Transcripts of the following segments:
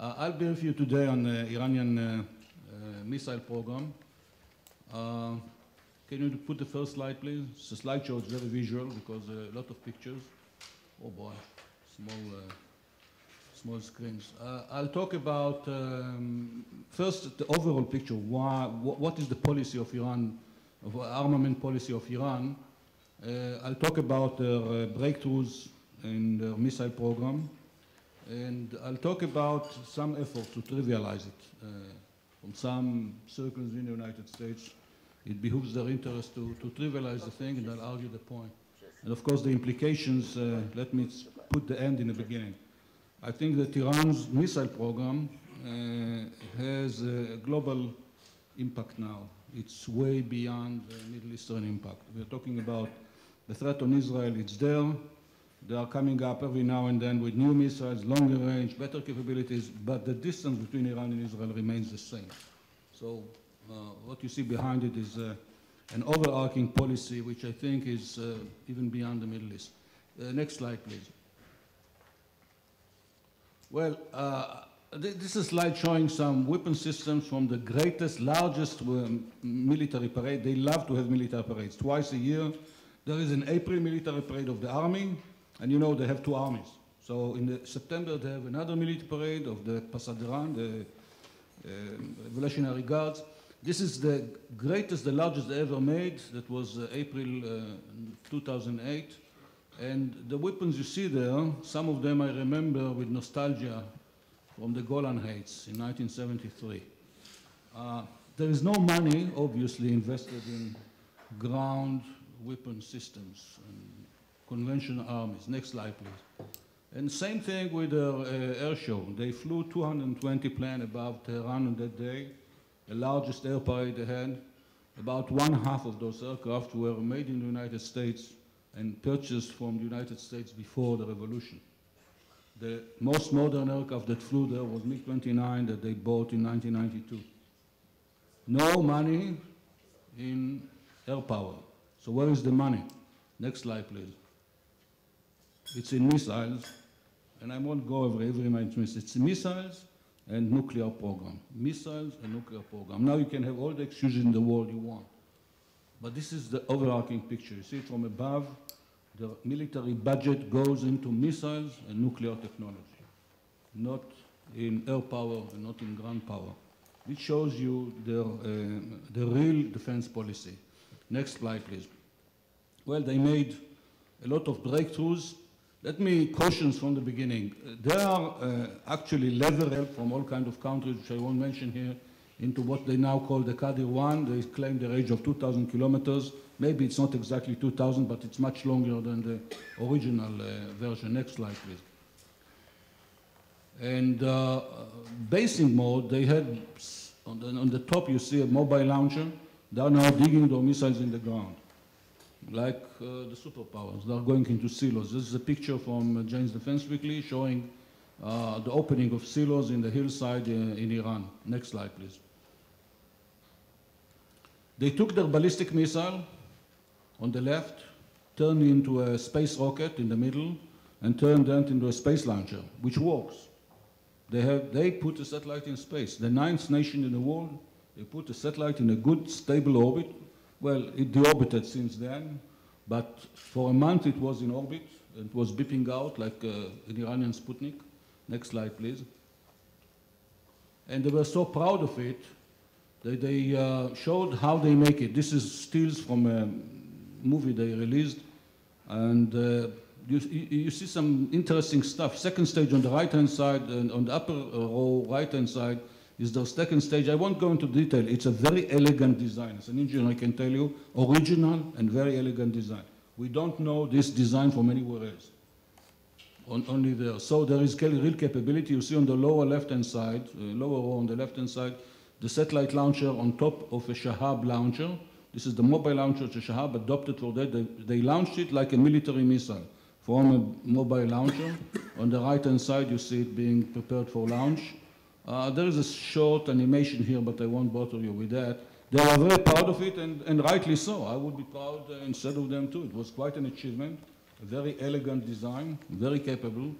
I'll brief you today on the Iranian missile program. Can you put the first slide, please? The slideshow is very visual because a lot of pictures. Oh boy, small screens. I'll talk about first the overall picture. What is the policy of Iran, of armament policy of Iran? I'll talk about their breakthroughs in their missile program, and I'll talk about some effort to trivialize it. From some circles in the United States, it behooves their interest to trivialize the thing, and I'll argue the point. And of course, the implications, let me put the end in the beginning. I think that Iran's missile program has a global impact now. It's way beyond the Middle Eastern impact. We're talking about the threat on Israel, it's there. They are coming up every now and then with new missiles, longer range, better capabilities, but the distance between Iran and Israel remains the same. So what you see behind it is an overarching policy which I think is even beyond the Middle East. Next slide, please. Well, this is a slide showing some weapon systems from the greatest, largest military parade. They love to have military parades. Twice a year, there is an April military parade of the army, and you know they have two armies. So in September, they have another military parade of the Pasadena, the Revolutionary Guards. This is the greatest, the largest they ever made. That was April 2008. And the weapons you see there, some of them I remember with nostalgia from the Golan Heights in 1973. There is no money, obviously, invested in ground weapon systems and conventional armies. Next slide, please. And same thing with their air show. They flew 220 planes above Tehran on that day, the largest air parade they had. About one-half of those aircraft were made in the United States and purchased from the United States before the revolution. The most modern aircraft that flew there was MiG-29 that they bought in 1992. No money in air power. So where is the money? Next slide, please. It's in missiles, and I won't go over every missiles. It's missiles and nuclear program. Missiles and nuclear program. Now you can have all the excuses in the world you want. But this is the overarching picture. You see it from above. The military budget goes into missiles and nuclear technology, not in air power and not in ground power. It shows you the real defense policy. Next slide, please. Well, they made a lot of breakthroughs. Let me caution from the beginning. There are actually level help from all kinds of countries, which I won't mention here, into what they now call the Qadir 1. They claim the range of 2,000 kilometers. Maybe it's not exactly 2,000, but it's much longer than the original version. Next slide, please. And basing mode, they had, on the top you see a mobile launcher. They are now digging their missiles in the ground, like the superpowers. They are going into silos. This is a picture from Jane's Defense Weekly showing the opening of silos in the hillside in Iran. Next slide, please. They took their ballistic missile on the left, turned into a space rocket in the middle, and turned that into a space launcher, which works. They put a satellite in space. The 9th nation in the world, they put a satellite in a good, stable orbit. Well, it deorbited since then, but for a month it was in orbit. It was beeping out like an Iranian Sputnik. Next slide, please. And they were so proud of it that they showed how they make it. This is stills from a movie they released, and you see some interesting stuff. Second stage on the right-hand side, and on the upper row right-hand side is the second stage. I won't go into detail. It's a very elegant design. As an engineer, I can tell you, original and very elegant design. We don't know this design from anywhere else, only there. So there is real capability. You see on the lower left-hand side, lower row on the left-hand side, the satellite launcher on top of a Shahab launcher. This is the mobile launcher the Shahab adopted for that. They launched it like a military missile from a mobile launcher. On the right-hand side, you see it being prepared for launch. There is a short animation here, but I won't bother you with that. They are very proud of it, and rightly so. I would be proud instead of them too. It was quite an achievement, a very elegant design, very capable.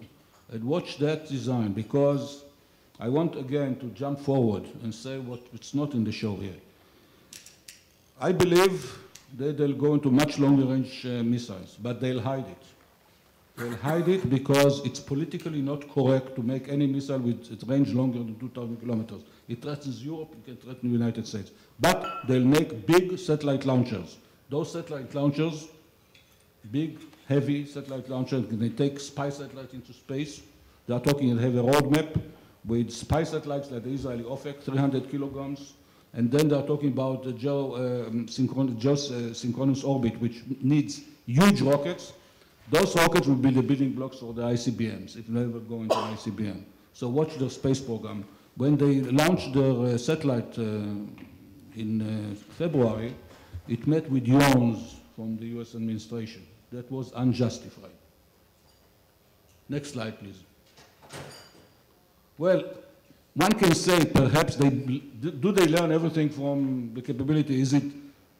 And watch that design, because I want again to jump forward and say what's not in the show here. I believe that they'll go into much longer range missiles, but they'll hide it. They'll hide it because it's politically not correct to make any missile with its range longer than 2,000 kilometers. It threatens Europe, it can threaten the United States. But they'll make big satellite launchers. Those satellite launchers, big, heavy satellite launchers, they take spy satellites into space. They are talking, they have a roadmap with spy satellites like the Israeli OFEC, 300 kilograms. And then they are talking about the geosynchronous orbit, which needs huge rockets. Those rockets will be the building blocks for the ICBMs, if they ever go into ICBM. So watch their space program. When they launched their satellite in February, it met with yawns from the US administration. That was unjustified. Next slide, please. Well, one can say perhaps do they learn everything from the capability? Is it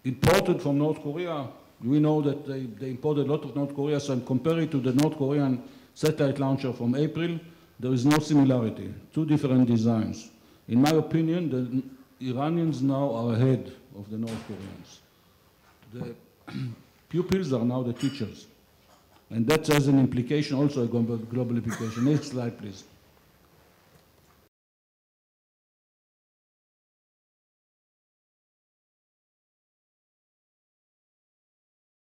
imported from North Korea? We know that they imported a lot of North Korea, so I'm comparing to the North Korean satellite launcher from April. There is no similarity, two different designs. In my opinion, the Iranians now are ahead of the North Koreans. The pupils are now the teachers. And that has an implication, also a global implication. Next slide, please.